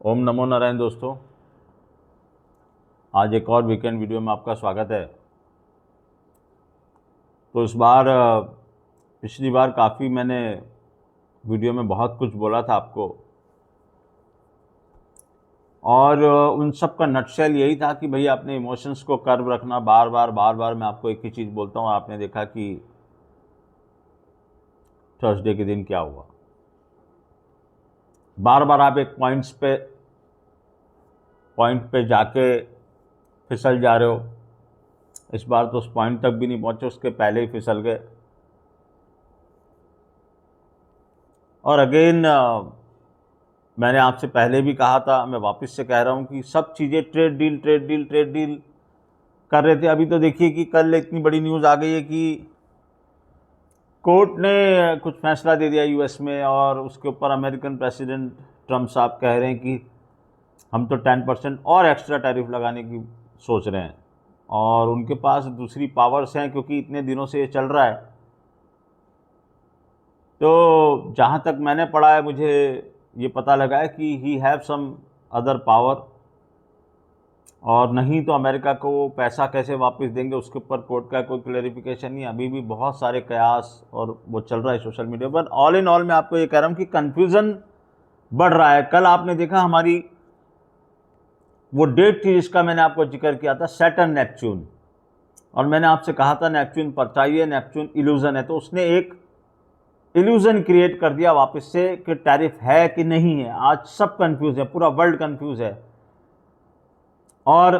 ओम नमो नारायण दोस्तों, आज एक और वीकेंड वीडियो में आपका स्वागत है। तो इस बार पिछली बार काफ़ी मैंने वीडियो में बहुत कुछ बोला था आपको, और उन सब का नटशेल यही था कि भैया अपने इमोशंस को कर्व रखना। बार बार मैं आपको एक ही चीज़ बोलता हूँ। आपने देखा कि थर्सडे के दिन क्या हुआ। बार बार आप एक पॉइंट पे जाके फिसल जा रहे हो। इस बार तो उस पॉइंट तक भी नहीं पहुंचे, उसके पहले ही फिसल गए। और अगेन मैंने आपसे पहले भी कहा था, मैं वापस से कह रहा हूं कि सब चीज़ें ट्रेड डील कर रहे थे। अभी तो देखिए कि कल इतनी बड़ी न्यूज़ आ गई है कि कोर्ट ने कुछ फैसला दे दिया यूएस में, और उसके ऊपर अमेरिकन प्रेसिडेंट ट्रम्प साहब कह रहे हैं कि हम तो 10% और एक्स्ट्रा टैरिफ लगाने की सोच रहे हैं। और उनके पास दूसरी पावर्स हैं, क्योंकि इतने दिनों से ये चल रहा है। तो जहाँ तक मैंने पढ़ा है, मुझे ये पता लगा है कि he have some other power, और नहीं तो अमेरिका को वो पैसा कैसे वापस देंगे उसके ऊपर कोर्ट का कोई क्लैरिफिकेशन नहीं। अभी भी बहुत सारे कयास और वो चल रहा है सोशल मीडिया पर। ऑल इन ऑल मैं आपको ये कह रहा हूँ कि कन्फ्यूज़न बढ़ रहा है। कल आपने देखा हमारी वो डेट थी जिसका मैंने आपको जिक्र किया था, सैटर्न नेपच्यून, और मैंने आपसे कहा था नेपच्यून परछाई है, नेपच्यून इल्यूजन है। तो उसने एक इल्यूजन क्रिएट कर दिया वापस से कि टैरिफ है कि नहीं है। आज सब कंफ्यूज है, पूरा वर्ल्ड कंफ्यूज है। और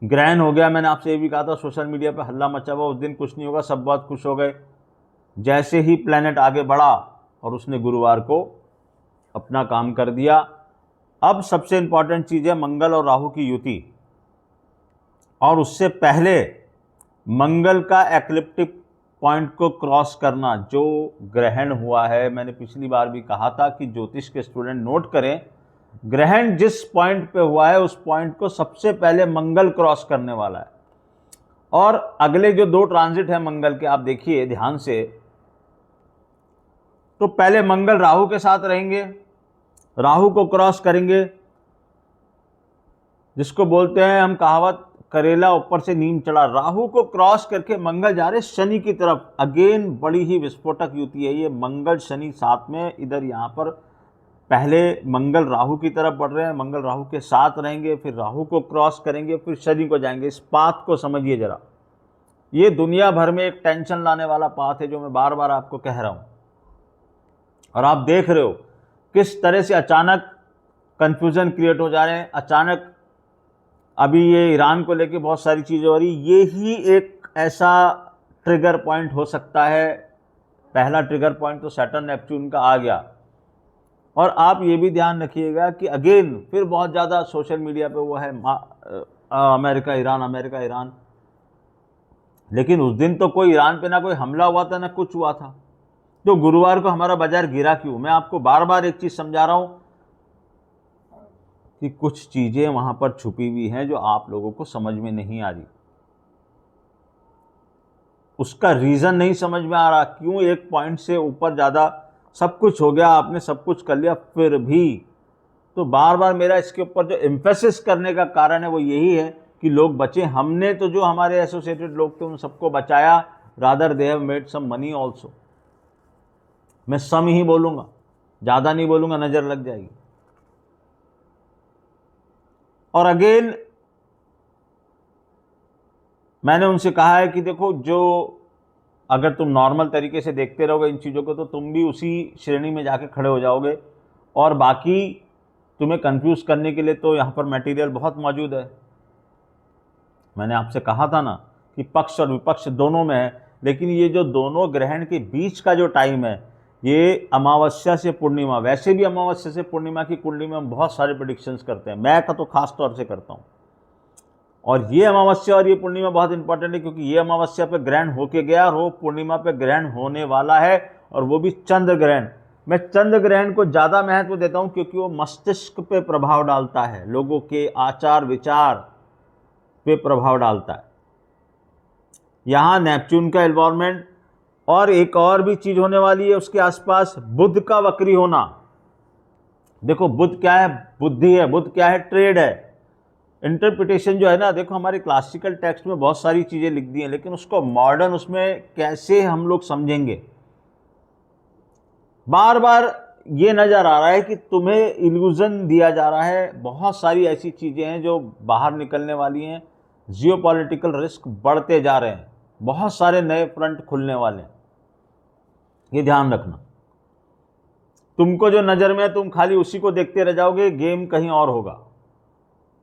ग्रहण हो गया, मैंने आपसे ये भी कहा था, सोशल मीडिया पे हल्ला मचा हुआ। उस दिन कुछ नहीं होगा, सब बहुत खुश हो गए। जैसे ही प्लैनेट आगे बढ़ा और उसने गुरुवार को अपना काम कर दिया। अब सबसे इंपॉर्टेंट चीज़ है मंगल और राहु की युति, और उससे पहले मंगल का एक्लिप्टिक पॉइंट को क्रॉस करना जो ग्रहण हुआ है। मैंने पिछली बार भी कहा था कि ज्योतिष के स्टूडेंट नोट करें, ग्रहण जिस पॉइंट पे हुआ है उस पॉइंट को सबसे पहले मंगल क्रॉस करने वाला है। और अगले जो 2 ट्रांजिट है मंगल के, आप देखिए ध्यान से, तो पहले मंगल राहु के साथ रहेंगे, राहु को क्रॉस करेंगे, जिसको बोलते हैं हम कहावत, करेला ऊपर से नीम चढ़ा। राहु को क्रॉस करके मंगल जा रहे शनि की तरफ। अगेन बड़ी ही विस्फोटक युति है ये, मंगल शनि साथ में। इधर यहाँ पर पहले मंगल राहु की तरफ बढ़ रहे हैं, मंगल राहु के साथ रहेंगे, फिर राहु को क्रॉस करेंगे, फिर शनि को जाएंगे। इस पाथ को समझिए जरा, ये दुनिया भर में एक टेंशन लाने वाला पाथ है, जो मैं बार बार आपको कह रहा हूं। और आप देख रहे हो किस तरह से अचानक कंफ्यूजन क्रिएट हो जा रहे हैं। अचानक अभी ये ईरान को लेके बहुत सारी चीज़ें हो रही, ये ही एक ऐसा ट्रिगर पॉइंट हो सकता है। पहला ट्रिगर पॉइंट तो सैटर्न नेपच्यून का आ गया। और आप ये भी ध्यान रखिएगा कि अगेन फिर बहुत ज़्यादा सोशल मीडिया पे वो है अमेरिका ईरान। लेकिन उस दिन तो कोई ईरान पे ना कोई हमला हुआ था ना कुछ हुआ था। तो गुरुवार को हमारा बाजार गिरा क्यों? मैं आपको बार बार एक चीज़ समझा रहा हूँ कि कुछ चीज़ें वहाँ पर छुपी हुई हैं जो आप लोगों को समझ में नहीं आ रही। उसका रीज़न नहीं समझ में आ रहा, क्यों एक पॉइंट से ऊपर ज़्यादा सब कुछ हो गया, आपने सब कुछ कर लिया फिर भी। तो बार बार मेरा इसके ऊपर जो एम्फेसिस करने का कारण है वो यही है कि लोग बचे। हमने तो जो हमारे एसोसिएटेड लोग थे उन सबको बचाया। Rather they have made some money also. मैं सम ही बोलूँगा, ज़्यादा नहीं बोलूँगा, नज़र लग जाएगी। और अगेन मैंने उनसे कहा है कि देखो, जो अगर तुम नॉर्मल तरीके से देखते रहोगे इन चीज़ों को, तो तुम भी उसी श्रेणी में जाके खड़े हो जाओगे। और बाकी तुम्हें कंफ्यूज करने के लिए तो यहाँ पर मटेरियल बहुत मौजूद है। मैंने आपसे कहा था ना कि पक्ष और विपक्ष दोनों में है, लेकिन ये जो दोनों ग्रहण के बीच का जो टाइम है, ये अमावस्या से पूर्णिमा। वैसे भी अमावस्या से पूर्णिमा की कुंडली में हम बहुत सारे प्रेडिक्शंस करते हैं, मैं का तो खास तौर से करता हूँ। और ये अमावस्या और ये पूर्णिमा बहुत इंपॉर्टेंट है, क्योंकि ये अमावस्या पे ग्रहण होके गया और वो पूर्णिमा पे ग्रहण होने वाला है, और वो भी चंद्र ग्रहण। मैं चंद्र ग्रहण को ज़्यादा महत्व देता हूँ क्योंकि वो मस्तिष्क पे प्रभाव डालता है, लोगों के आचार विचार पे प्रभाव डालता है। यहाँ नेपच्यून का इन्वॉल्वमेंट, और एक और भी चीज़ होने वाली है उसके आसपास, बुध का वक्री होना। देखो बुध क्या है, बुद्धि है, बुध क्या है, ट्रेड है। इंटरप्रिटेशन जो है ना, देखो हमारे क्लासिकल टेक्स्ट में बहुत सारी चीज़ें लिख दी हैं, लेकिन उसको मॉडर्न उसमें कैसे हम लोग समझेंगे। बार बार ये नज़र आ रहा है कि तुम्हें इल्यूजन दिया जा रहा है, बहुत सारी ऐसी चीज़ें हैं जो बाहर निकलने वाली हैं, जियोपॉलिटिकल रिस्क बढ़ते जा रहे हैं, बहुत सारे नए फ्रंट खुलने वाले हैं, ये ध्यान रखना। तुमको जो नज़र में है तुम खाली उसी को देखते रह जाओगे, गेम कहीं और होगा।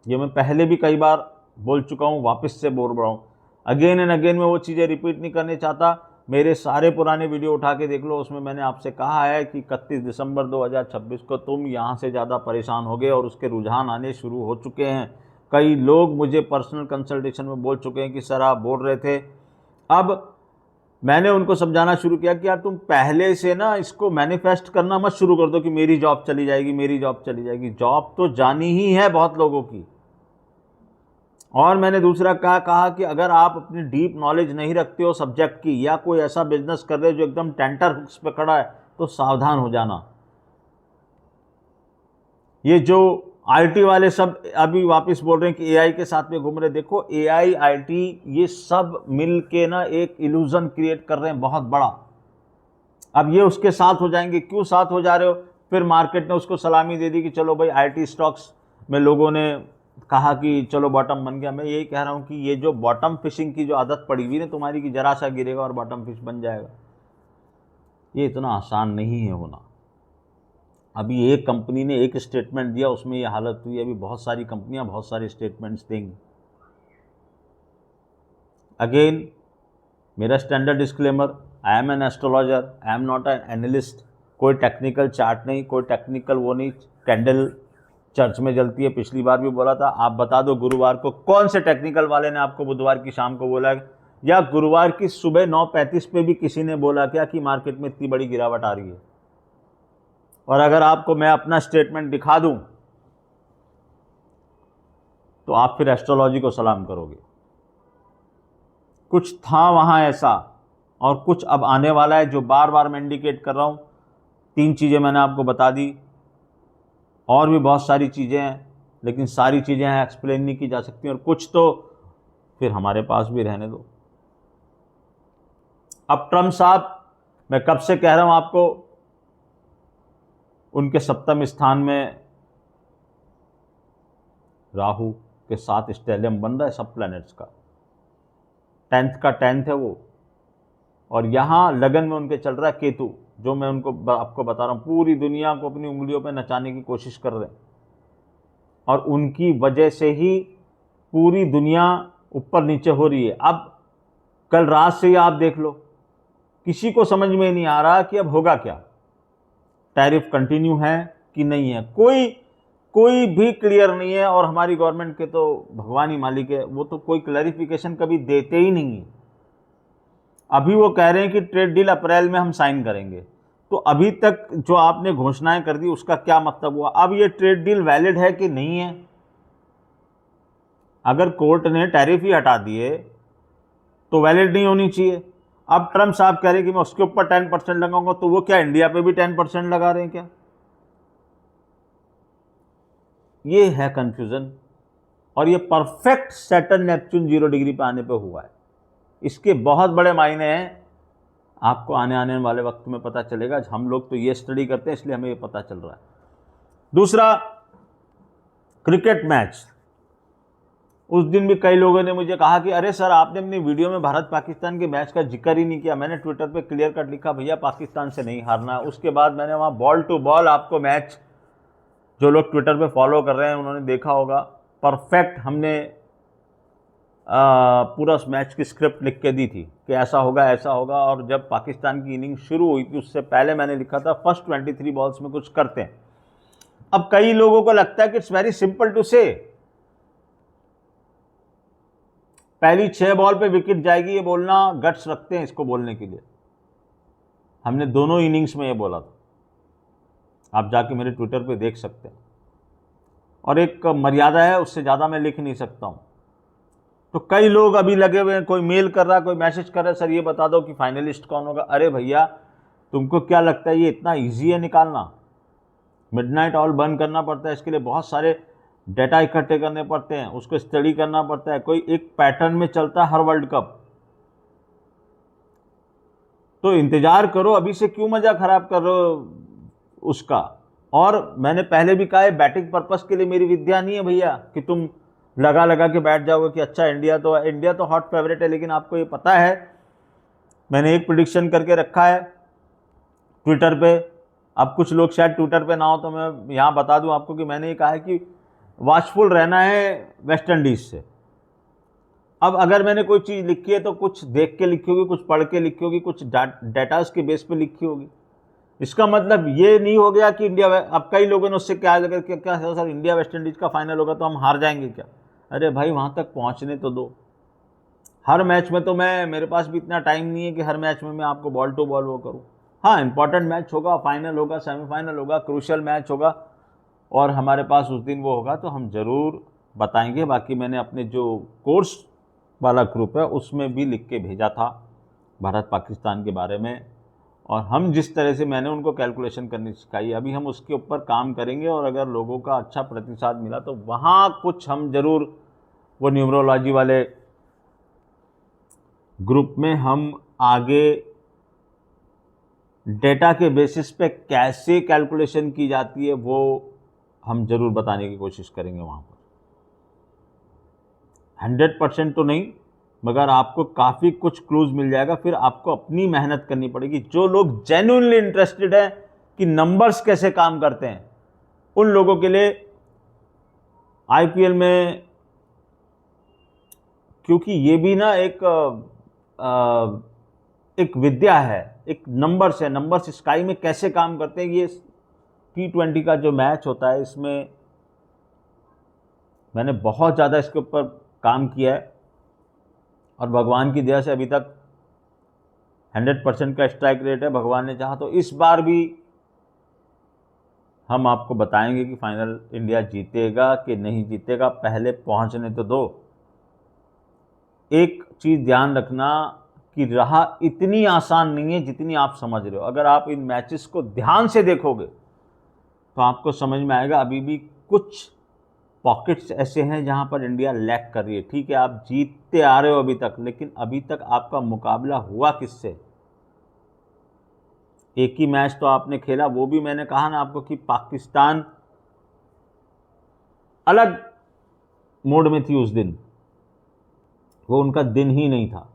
ये मैं पहले भी कई बार बोल चुका हूँ, वापस से बोल रहा हूँ, अगेन एंड अगेन मैं वो चीज़ें रिपीट नहीं करनी चाहता। मेरे सारे पुराने वीडियो उठा के देख लो, उसमें मैंने आपसे कहा है कि 31 दिसंबर 2026 को तुम यहाँ से ज़्यादा परेशान हो गए और उसके रुझान आने शुरू हो चुके हैं। कई लोग मुझे पर्सनल कंसल्टेशन में बोल चुके हैं कि सर आप बोल रहे थे। अब मैंने उनको समझाना शुरू किया कि यार तुम पहले से ना इसको मैनिफेस्ट करना मत शुरू कर दो कि मेरी जॉब चली जाएगी, मेरी जॉब चली जाएगी। जॉब तो जानी ही है बहुत लोगों की। और मैंने दूसरा कहा कि अगर आप अपनी डीप नॉलेज नहीं रखते हो सब्जेक्ट की, या कोई ऐसा बिजनेस कर रहे हो जो एकदम टेंटर हुक्स पे खड़ा है, तो सावधान हो जाना। ये जो आईटी वाले सब अभी वापस बोल रहे हैं कि एआई के साथ में घूम रहे, देखो एआई आईटी ये सब मिल के ना एक इल्यूजन क्रिएट कर रहे हैं बहुत बड़ा। अब ये उसके साथ हो जाएंगे, क्यों साथ हो जा रहे हो? फिर मार्केट ने उसको सलामी दे दी कि चलो भाई आईटी स्टॉक्स में लोगों ने कहा कि चलो बॉटम बन गया। मैं यही कह रहा हूँ कि ये जो बॉटम फिशिंग की जो आदत पड़ी हुई ना तुम्हारी, कि जरा सा गिरेगा और बॉटम फिश बन जाएगा, ये इतना आसान नहीं है होना। अभी एक कंपनी ने एक स्टेटमेंट दिया, उसमें ये हालत हुई। अभी बहुत सारी कंपनियां बहुत सारे स्टेटमेंट्स देंगी। अगेन मेरा standard disclaimer, I am an astrologer, I am not an analyst. कोई टेक्निकल चार्ट नहीं, कोई टेक्निकल वो नहीं। कैंडल चर्च में जलती है, पिछली बार भी बोला था। आप बता दो गुरुवार को कौन से टेक्निकल वाले ने आपको बुधवार की शाम को बोला, या गुरुवार की सुबह 9:35 पे भी किसी ने बोला क्या कि मार्केट में इतनी बड़ी गिरावट आ रही है? और अगर आपको मैं अपना स्टेटमेंट दिखा दूं तो आप फिर एस्ट्रोलॉजी को सलाम करोगे। कुछ था वहां ऐसा, और कुछ अब आने वाला है, जो बार बार मैं इंडिकेट कर रहा हूं। 3 चीज़ें मैंने आपको बता दी, और भी बहुत सारी चीज़ें हैं, लेकिन सारी चीज़ें हैं एक्सप्लेन नहीं की जा सकती, और कुछ तो फिर हमारे पास भी रहने दो। अब ट्रम्प साहब, मैं कब से कह रहा हूं आपको, उनके 7वें स्थान में राहु के साथ स्टेलियम बन रहा है सब प्लैनेट्स का। 10th का 10th है वो, और यहाँ लगन में उनके चल रहा है केतु, जो मैं उनको आपको बता रहा हूँ पूरी दुनिया को अपनी उंगलियों पे नचाने की कोशिश कर रहे हैं, और उनकी वजह से ही पूरी दुनिया ऊपर नीचे हो रही है। अब कल रात से ही आप देख लो, किसी को समझ में नहीं आ रहा कि अब होगा क्या, टैरिफ कंटिन्यू है कि नहीं है, कोई भी क्लियर नहीं है। और हमारी गवर्नमेंट के तो भगवान ही मालिक है, वो तो कोई क्लैरिफिकेशन कभी देते ही नहीं है। अभी वो कह रहे हैं कि ट्रेड डील अप्रैल में हम साइन करेंगे, तो अभी तक जो आपने घोषणाएं कर दी उसका क्या मतलब हुआ? अब ये ट्रेड डील वैलिड है कि नहीं है? अगर कोर्ट ने टैरिफ ही हटा दिए तो वैलिड नहीं होनी चाहिए। अब ट्रम्प साहब कह रहे हैं कि मैं उसके ऊपर 10% लगाऊंगा, तो वो क्या इंडिया पे भी 10% लगा रहे हैं क्या? ये है कंफ्यूजन, और ये परफेक्ट सैटर्न नेपच्यून 0 डिग्री पे आने पे हुआ है। इसके बहुत बड़े मायने हैं, आपको आने वाले वक्त में पता चलेगा। हम लोग तो ये स्टडी करते हैं, इसलिए हमें ये पता चल रहा है। दूसरा, क्रिकेट मैच। उस दिन भी कई लोगों ने मुझे कहा कि अरे सर आपने अपनी वीडियो में भारत पाकिस्तान के मैच का जिक्र ही नहीं किया। मैंने ट्विटर पे क्लियर कट लिखा, भैया पाकिस्तान से नहीं हारना। उसके बाद मैंने वहाँ बॉल टू बॉल आपको मैच, जो लोग ट्विटर पे फॉलो कर रहे हैं उन्होंने देखा होगा, परफेक्ट हमने पूरा उस मैच की स्क्रिप्ट लिख के दी थी कि ऐसा होगा ऐसा होगा। और जब पाकिस्तान की इनिंग शुरू हुई थी उससे पहले मैंने लिखा था फर्स्ट 23 बॉल्स में कुछ करते हैं। अब कई लोगों को लगता है कि इट्स वेरी सिंपल टू से, पहली 6 बॉल पे विकेट जाएगी, ये बोलना गट्स रखते हैं इसको बोलने के लिए। हमने दोनों इनिंग्स में ये बोला था, आप जाके मेरे ट्विटर पे देख सकते हैं। और एक मर्यादा है, उससे ज़्यादा मैं लिख नहीं सकता हूँ। तो कई लोग अभी लगे हुए हैं, कोई मेल कर रहा है, कोई मैसेज कर रहा है, सर ये बता दो कि फाइनलिस्ट कौन होगा। अरे भैया तुमको क्या लगता है ये इतना ईजी है निकालना? मिडनाइट ऑल बंद करना पड़ता है, इसके लिए बहुत सारे डेटा इकट्ठे करने पड़ते हैं, उसको स्टडी करना पड़ता है। कोई एक पैटर्न में चलता है हर वर्ल्ड कप। तो इंतजार करो, अभी से क्यों मजा खराब कर रहे हो उसका। और मैंने पहले भी कहा है, बैटिंग पर्पस के लिए मेरी विद्या नहीं है भैया कि तुम लगा लगा के बैठ जाओगे कि अच्छा इंडिया तो हॉट फेवरेट है। लेकिन आपको ये पता है, मैंने एक प्रिडिक्शन करके रखा है ट्विटर पे। अब कुछ लोग शायद ट्विटर पे ना हो, तो मैं यहाँ बता दूं आपको कि मैंने ये कहा है कि वॉचफुल रहना है वेस्ट इंडीज से। अब अगर मैंने कोई चीज़ लिखी है तो कुछ देख के लिखी होगी, कुछ पढ़ के लिखी होगी, कुछ डाटास के बेस पे लिखी होगी। इसका मतलब ये नहीं हो गया कि इंडिया, अब कई लोगों ने उससे क्या सर इंडिया वेस्ट इंडीज का फाइनल होगा तो हम हार जाएंगे क्या। अरे भाई वहाँ तक पहुँचने तो दो। हर मैच में तो मेरे पास भी इतना टाइम नहीं है कि हर मैच में मैं आपको बॉल टू बॉल वो करूँ। हाँ, इंपॉर्टेंट मैच होगा, फाइनल होगा, सेमीफाइनल होगा, क्रूशियल मैच होगा और हमारे पास उस दिन वो होगा तो हम ज़रूर बताएंगे। बाकी मैंने अपने जो कोर्स वाला ग्रुप है उसमें भी लिख के भेजा था भारत पाकिस्तान के बारे में, और हम जिस तरह से मैंने उनको कैलकुलेशन करनी सिखाई, अभी हम उसके ऊपर काम करेंगे। और अगर लोगों का अच्छा प्रतिसाद मिला तो वहाँ कुछ हम ज़रूर वो न्यूमरोलॉजी वाले ग्रुप में हम आगे डेटा के बेसिस पे कैसे कैलकुलेशन की जाती है वो हम ज़रूर बताने की कोशिश करेंगे वहाँ पर। 100% तो नहीं, मगर आपको काफ़ी कुछ क्लूज मिल जाएगा। फिर आपको अपनी मेहनत करनी पड़ेगी। जो लोग जेन्युइनली इंटरेस्टेड हैं कि नंबर्स कैसे काम करते हैं, उन लोगों के लिए आईपीएल में, क्योंकि ये भी ना एक विद्या है, एक नंबर्स है, नंबर्स स्काई में कैसे काम करते हैं। ये T20 का जो मैच होता है इसमें मैंने बहुत ज़्यादा इसके ऊपर काम किया है और भगवान की दया से अभी तक 100% का स्ट्राइक रेट है। भगवान ने चाहा तो इस बार भी हम आपको बताएंगे कि फाइनल इंडिया जीतेगा कि नहीं जीतेगा, पहले पहुंचने तो दो। एक चीज़ ध्यान रखना कि राह इतनी आसान नहीं है जितनी आप समझ रहे हो। अगर आप इन मैचेस को ध्यान से देखोगे तो आपको समझ में आएगा अभी भी कुछ पॉकेट्स ऐसे हैं जहां पर इंडिया लैग कर रही है। ठीक है, आप जीतते आ रहे हो अभी तक, लेकिन अभी तक आपका मुकाबला हुआ किससे? एक ही मैच तो आपने खेला, वो भी मैंने कहा ना आपको कि पाकिस्तान अलग मोड में थी उस दिन, वो उनका दिन ही नहीं था।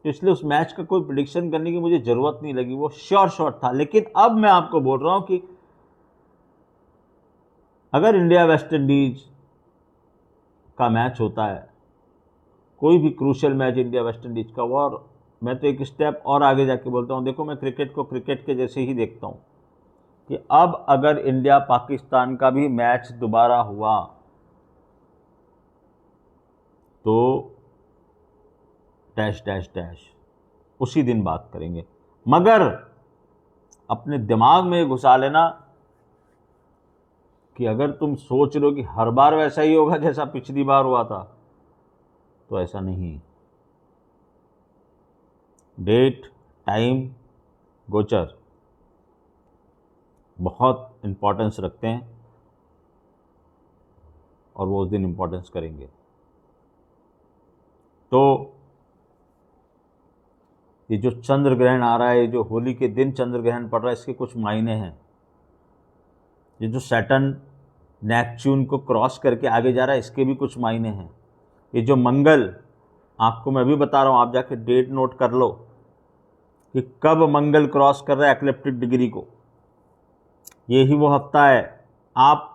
तो इसलिए उस मैच का कोई प्रेडिक्शन करने की मुझे ज़रूरत नहीं लगी, वो श्योर था। लेकिन अब मैं आपको बोल रहा हूं कि अगर इंडिया वेस्ट इंडीज का मैच होता है, कोई भी crucial match India West Indies का, और मैं तो एक स्टेप और आगे जाके बोलता हूं, देखो मैं क्रिकेट को क्रिकेट के जैसे ही देखता हूं कि अब अगर इंडिया पाकिस्तान का भी मैच दोबारा हुआ तो डैश डैश डैश उसी दिन बात करेंगे। मगर अपने दिमाग में घुसा लेना कि अगर तुम सोच रहे हो कि हर बार वैसा ही होगा जैसा पिछली बार हुआ था, तो ऐसा नहीं। डेट, टाइम, गोचर बहुत इंपॉर्टेंस रखते हैं और वो उस दिन इंपॉर्टेंस करेंगे। तो ये जो चंद्र ग्रहण आ रहा है, ये जो होली के दिन चंद्र ग्रहण पड़ रहा है, इसके कुछ मायने हैं। ये जो सैटर्न नेपच्यून को क्रॉस करके आगे जा रहा है, इसके भी कुछ मायने हैं। ये जो मंगल, आपको मैं भी बता रहा हूँ, आप जाके डेट नोट कर लो कि कब मंगल क्रॉस कर रहा है एक्लिप्टिक डिग्री को। यही वो हफ्ता है। आप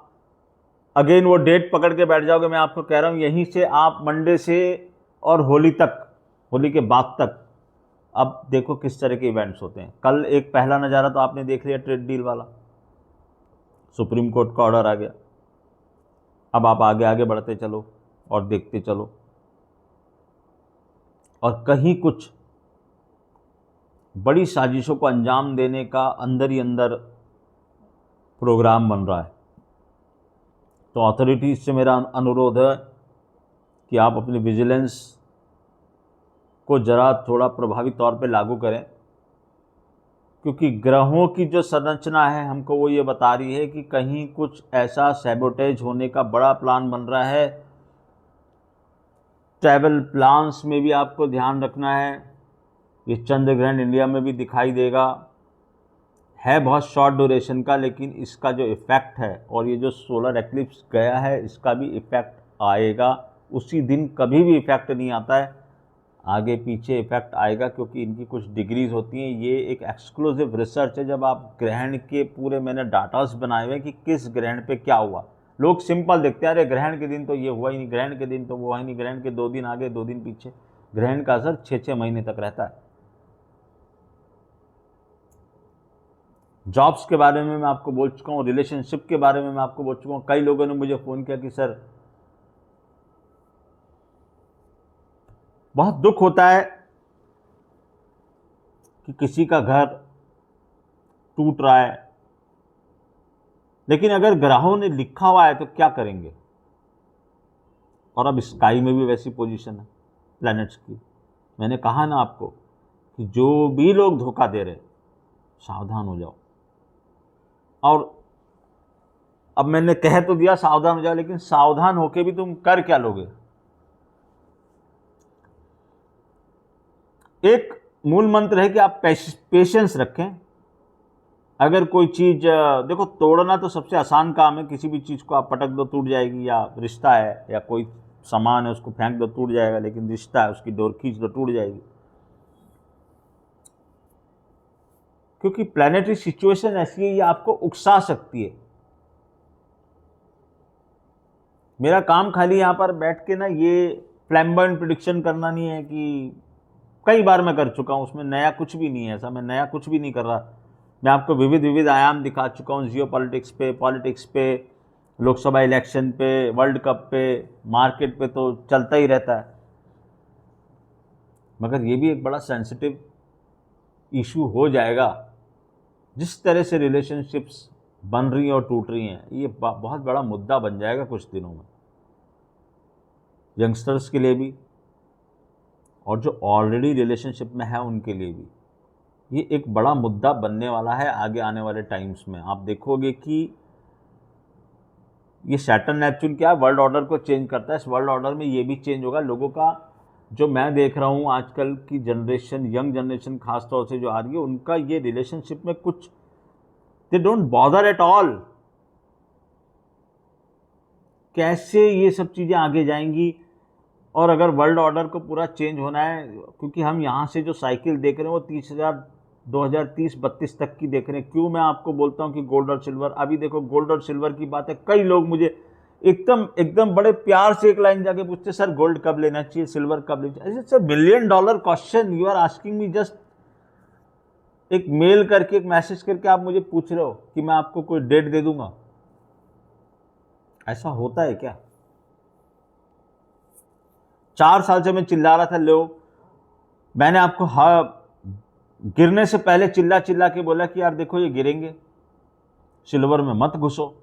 अगेन वो डेट पकड़ के बैठ जाओगे, मैं आपको कह रहा हूँ, यहीं से आप मंडे से और होली तक, होली के बाद तक, अब देखो किस तरह के इवेंट्स होते हैं। कल एक पहला नज़ारा तो आपने देख लिया, ट्रेड डील वाला, सुप्रीम कोर्ट का ऑर्डर आ गया। अब आप आगे आगे बढ़ते चलो और देखते चलो, और कहीं कुछ बड़ी साजिशों को अंजाम देने का अंदर ही अंदर प्रोग्राम बन रहा है। तो अथॉरिटीज से मेरा अनुरोध है कि आप अपनी विजिलेंस को ज़रा थोड़ा प्रभावी तौर पे लागू करें, क्योंकि ग्रहों की जो संरचना है हमको वो ये बता रही है कि कहीं कुछ ऐसा सैबोटेज होने का बड़ा प्लान बन रहा है। ट्रैवल प्लान्स में भी आपको ध्यान रखना है। ये चंद्र ग्रहण इंडिया में भी दिखाई देगा, है बहुत शॉर्ट ड्यूरेशन का, लेकिन इसका जो इफ़ेक्ट है और ये जो सोलर एक्लिप्स गया है इसका भी इफ़ेक्ट आएगा। उसी दिन कभी भी इफ़ेक्ट नहीं आता है, आगे पीछे इफ़ेक्ट आएगा, क्योंकि इनकी कुछ डिग्रीज होती हैं। ये एक एक्सक्लूसिव रिसर्च है। जब आप ग्रहण के पूरे मैंने डाटास बनाए हुए हैं कि किस ग्रहण पे क्या हुआ। लोग सिंपल देखते हैं, अरे ग्रहण के दिन तो ये हुआ ही नहीं, ग्रहण के दिन तो वो हुआ ही नहीं, ग्रहण के 2 दिन आगे 2 दिन पीछे। ग्रहण का असर 6-6 महीने तक रहता है। जॉब्स के बारे में मैं आपको बोल चुका हूँ, रिलेशनशिप के बारे में मैं आपको बोल चुका हूँ। कई लोगों ने मुझे फ़ोन किया कि सर बहुत दुख होता है कि किसी का घर टूट रहा है, लेकिन अगर ग्रहों ने लिखा हुआ है तो क्या करेंगे। और अब स्काई में भी वैसी पोजीशन है प्लैनेट्स की। मैंने कहा ना आपको कि जो भी लोग धोखा दे रहे सावधान हो जाओ। और अब मैंने कह तो दिया सावधान हो जाओ, लेकिन सावधान होके भी तुम कर क्या लोगे। एक मूल मंत्र है कि आप पेशेंस रखें। अगर कोई चीज़ देखो, तोड़ना तो सबसे आसान काम है। किसी भी चीज़ को आप पटक दो टूट जाएगी, या रिश्ता है या कोई सामान है उसको फेंक दो टूट जाएगा, लेकिन रिश्ता है उसकी डोर खींच दो टूट जाएगी। क्योंकि प्लैनेटरी सिचुएशन ऐसी है, ये आपको उकसा सकती है। मेरा काम खाली यहाँ पर बैठ के ना ये फ्लैम्बर्न प्रिडिक्शन करना नहीं है, कि कई बार मैं कर चुका हूँ, उसमें नया कुछ भी नहीं है। ऐसा मैं नया कुछ भी नहीं कर रहा। मैं आपको विविध विविध आयाम दिखा चुका हूँ, जियो पॉलिटिक्स पे, लोकसभा इलेक्शन पे, वर्ल्ड कप पे, मार्केट पे तो चलता ही रहता है। मगर ये भी एक बड़ा सेंसिटिव इशू हो जाएगा। जिस तरह से रिलेशनशिप्स बन रही हैं और टूट रही हैं, ये बहुत बड़ा मुद्दा बन जाएगा कुछ दिनों में, यंगस्टर्स के लिए भी और जो ऑलरेडी रिलेशनशिप में है उनके लिए भी। ये एक बड़ा मुद्दा बनने वाला है आगे आने वाले टाइम्स में। आप देखोगे कि ये सैटर्न नेपच्यून क्या है, वर्ल्ड ऑर्डर को चेंज करता है। इस वर्ल्ड ऑर्डर में ये भी चेंज होगा। लोगों का जो मैं देख रहा हूँ आजकल की जनरेशन, यंग जनरेशन खास तौर से जो आ रही है, उनका ये रिलेशनशिप में कुछ they don't bother at all. कैसे ये सब चीज़ें आगे जाएंगी। और अगर वर्ल्ड ऑर्डर को पूरा चेंज होना है, क्योंकि हम यहाँ से जो साइकिल देख रहे हैं वो 2030-32 तक की देख रहे हैं। क्यों मैं आपको बोलता हूँ कि गोल्ड और सिल्वर, अभी देखो गोल्ड और सिल्वर की बात है। कई लोग मुझे एकदम बड़े प्यार से एक लाइन जाके पूछते, सर गोल्ड कब लेना चाहिए, सिल्वर कब लेना चाहिए। It's a $1 billion question you are asking me. Just एक मेल करके, एक मैसेज करके आप मुझे पूछ रहे हो कि मैं आपको कोई डेट दे दूंगा। ऐसा होता है क्या? 4 साल से मैं चिल्ला रहा था, लोग मैंने आपको गिरने से पहले चिल्ला चिल्ला के बोला कि यार देखो ये गिरेंगे, सिल्वर में मत घुसो।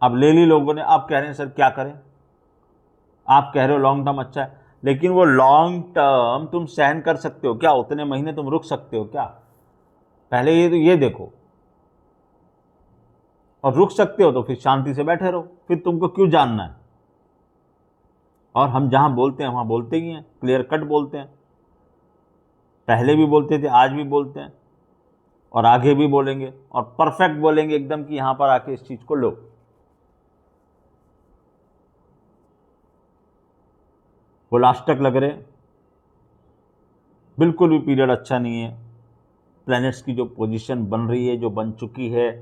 अब ले ली लोगों ने। आप कह रहे हैं सर क्या करें, आप कह रहे हो लॉन्ग टर्म अच्छा है, लेकिन वो लॉन्ग टर्म तुम सहन कर सकते हो क्या? उतने महीने तुम रुक सकते हो क्या? पहले ये देखो। और रुक सकते हो तो फिर शांति से बैठे रहो, फिर तुमको क्यों जानना है। और हम जहां बोलते हैं वहां बोलते ही हैं, क्लियर कट बोलते हैं। पहले भी बोलते थे, आज भी बोलते हैं और आगे भी बोलेंगे, और परफेक्ट बोलेंगे एकदम कि यहां पर आके इस चीज को लो। वो लास्ट तक लग रहे, बिल्कुल भी पीरियड अच्छा नहीं है। प्लैनेट्स की जो पोजीशन बन रही है, जो बन चुकी है,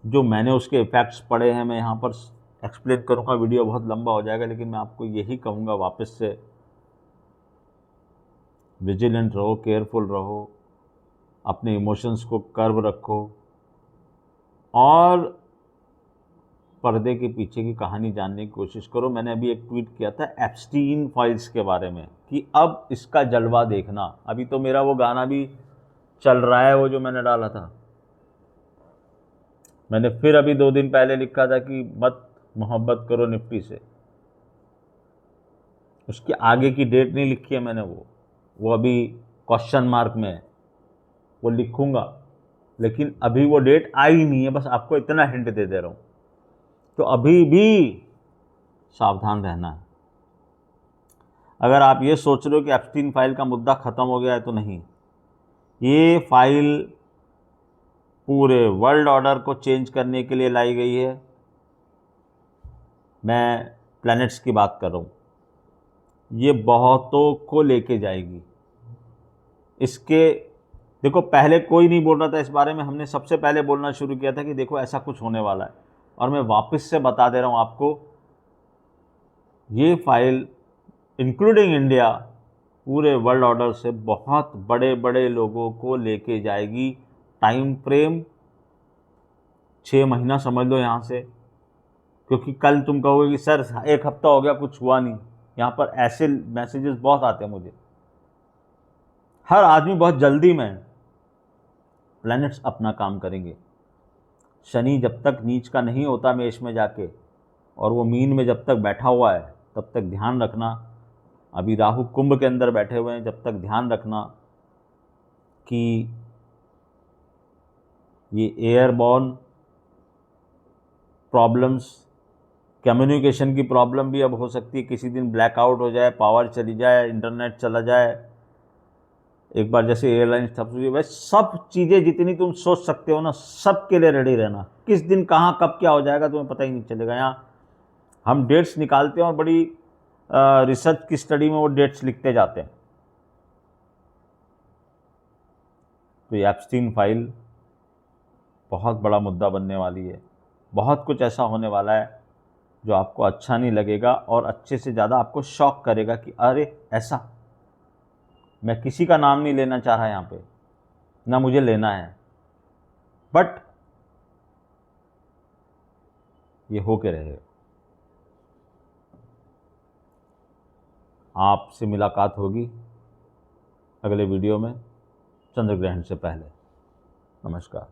जो मैंने उसके इफेक्ट्स पढ़े हैं, मैं यहाँ पर एक्सप्लेन करूँगा, वीडियो बहुत लंबा हो जाएगा। लेकिन मैं आपको यही कहूँगा वापस से, विजिलेंट रहो, केयरफुल रहो, अपने इमोशंस को कर्व रखो, और पर्दे के पीछे की कहानी जानने की कोशिश करो। मैंने अभी एक ट्वीट किया था एप्स्टीन फाइल्स के बारे में कि अब इसका जलवा देखना। अभी तो मेरा वो गाना भी चल रहा है, वो जो मैंने डाला था। मैंने फिर अभी 2 दिन पहले लिखा था कि मत मोहब्बत करो निफ्टी से। उसके आगे की डेट नहीं लिखी है मैंने, वो अभी क्वेश्चन मार्क में है। वो लिखूंगा, लेकिन अभी वो डेट आई नहीं है, बस आपको इतना हिंट दे दे रहा हूँ। तो अभी भी सावधान रहना है। अगर आप ये सोच रहे हो कि एप्स्टीन फाइल का मुद्दा ख़त्म हो गया है, तो नहीं, ये फाइल पूरे वर्ल्ड ऑर्डर को चेंज करने के लिए लाई गई है। मैं प्लैनेट्स की बात कर रहा हूँ। ये बहुतों को लेके जाएगी। इसके देखो, पहले कोई नहीं बोल रहा था इस बारे में, हमने सबसे पहले बोलना शुरू किया था कि देखो ऐसा कुछ होने वाला है, और मैं वापस से बता दे रहा हूँ आपको, ये फाइल इंक्लूडिंग इंडिया पूरे वर्ल्ड ऑर्डर से बहुत बड़े बड़े लोगों को लेके जाएगी। टाइम फ्रेम 6 महीना समझ लो यहाँ से, क्योंकि कल तुम कहोगे कि सर 1 हफ्ता हो गया कुछ हुआ नहीं। यहाँ पर ऐसे मैसेजेस बहुत आते हैं मुझे, हर आदमी बहुत जल्दी में। प्लैनेट्स अपना काम करेंगे। शनि जब तक नीच का नहीं होता मेष में जाके, और वो मीन में जब तक बैठा हुआ है, तब तक ध्यान रखना। अभी राहु कुंभ के अंदर बैठे हुए हैं, जब तक ध्यान रखना कि ये एयरबॉर्न प्रॉब्लम्स, कम्युनिकेशन की प्रॉब्लम भी अब हो सकती है। किसी दिन ब्लैकआउट हो जाए, पावर चली जाए, इंटरनेट चला जाए, एक बार जैसे एयरलाइंस ठप हुई, वैसे सब चीज़ें जितनी तुम सोच सकते हो ना, सब के लिए रेडी रहना। किस दिन कहाँ कब क्या हो जाएगा तुम्हें पता ही नहीं चलेगा। यहाँ हम डेट्स निकालते हैं और बड़ी रिसर्च की स्टडी में वो डेट्स लिखते जाते हैं। तो ये एप्स्टीन फाइल बहुत बड़ा मुद्दा बनने वाली है। बहुत कुछ ऐसा होने वाला है जो आपको अच्छा नहीं लगेगा, और अच्छे से ज़्यादा आपको शॉक करेगा कि अरे ऐसा। मैं किसी का नाम नहीं लेना चाह रहा यहाँ पे, ना मुझे लेना है, बट ये होके रहेगा। आपसे मुलाकात होगी अगले वीडियो में, चंद्र ग्रहण से पहले। नमस्कार।